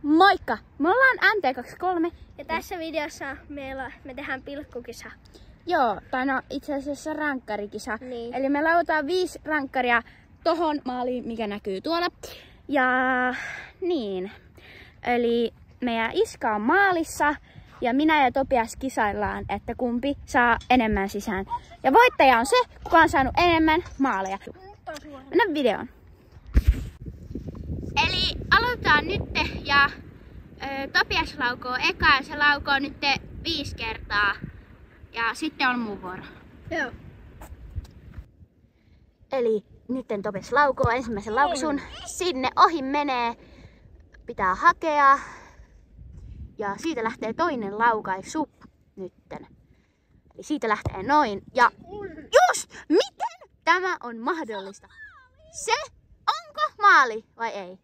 Moikka! Me ollaan MT23 ja tässä videossa me tehdään pilkkukisa. Joo, tai no itse asiassa rankkarikisa. Niin. Eli me lautaan 5 rankkaria tohon maaliin, mikä näkyy tuolla. Ja niin. Eli meidän iska on maalissa ja minä ja Topias kisaillaan, että kumpi saa enemmän sisään. Ja voittaja on se, kuka on saanut enemmän maaleja. Mennään videoon. Eli aloitetaan nyt ja Topias laukoo eka ja se laukoo nyt 5 kertaa. Ja sitten on muu vuoro. Joo. Eli nyt Topias laukoo ensimmäisen lauksun. Sinne ohi menee. Pitää hakea. Ja siitä lähtee toinen laukaisu nytten. Eli siitä lähtee noin. Ja just! Miten tämä on mahdollista? Se onko maali vai ei?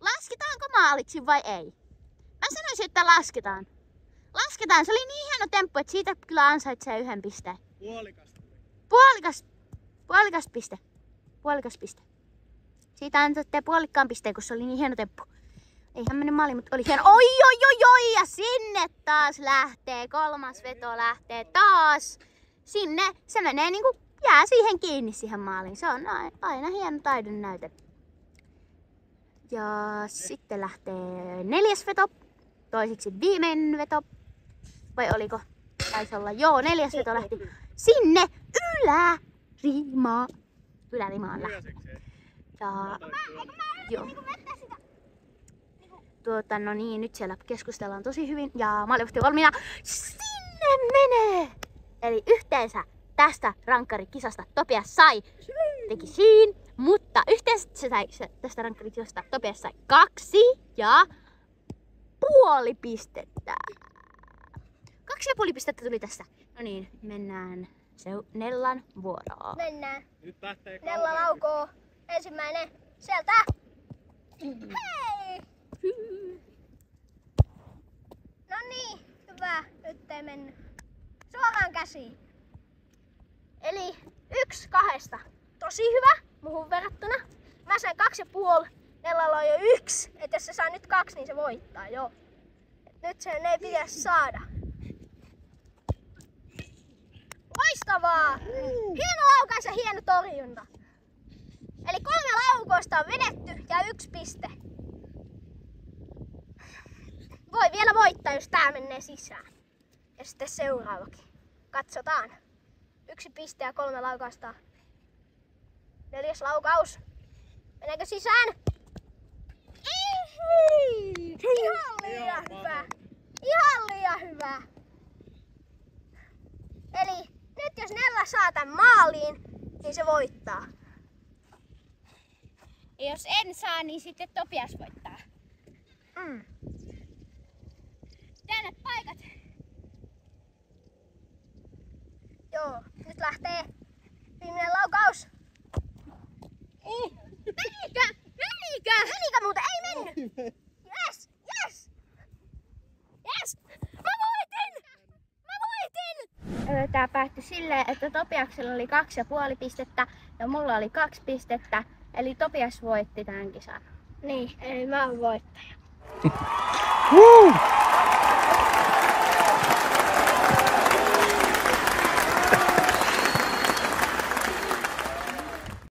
Lasketaanko maaliksi vai ei? Mä sanoisin, että lasketaan. Lasketaan. Se oli niin hieno temppu, että siitä kyllä ansaitsee 1 pisteen. Puolikas piste. Puolikas piste. Siitä ansaitsee puolikkaan pisteen, kun se oli niin hieno temppu. Eihän mennyt maali, mutta oli hieno. Oi! Ja sinne taas lähtee. 3. veto lähtee taas. Sinne se menee niinku, jää siihen kiinni siihen maaliin. Se on aina hieno taidon näyte. Ja sitten lähtee 4. veto. Toiseksi viimeinen veto. Vai oliko? Taisi olla. Joo, 4. veto lähti sinne ylärimaan lähti. Ja joo. No niin, nyt siellä keskustellaan tosi hyvin ja maalivahti valmiina. Sinne menee! Eli yhteensä tästä rankkarikisasta Topias teki siin, mutta yhteensä se sai tästä rankkarikisasta Topias sai 2,5 pistettä. 2,5 pistettä tuli tästä. No niin, mennään Nellan vuoroon. Mennään. Nyt lähtee Nella laukoo. Ensimmäinen sieltä. Hei! No niin, hyvä. Nyt ei mennyt. Suoraan käsiin. Eli 1 2. Tosi hyvä muuhun verrattuna. Mä sain 2,5. Nellalla on jo 1. Että jos se saa nyt 2, niin se voittaa. Joo. Nyt sen ei pitäisi saada. Loistavaa! Hieno laukaus ja hieno torjunta. Eli 3 laukausta on vedetty ja 1 piste. Voi vielä voittaa, jos tää menee sisään. Ja sitten seuraavakin. Katsotaan. 1 piste ja 3 laukausta. 4. laukaus. Meneekö sisään? Ihan liian hyvä. Ihan liian hyvä. Eli nyt jos Nella saa tän maaliin, niin se voittaa. Ja jos en saa, niin sitten Topias voittaa. Tänne paikat. Joo, nyt lähtee viimeinen laukaus. Menikö muuten? Ei mennyt. Yes. Mä voitin! Tää päättyi silleen, että Topiaksella oli 2,5 pistettä ja mulla oli 2 pistettä. Eli Topias voitti tämän kisan. Niin, eli mä oon voittaja.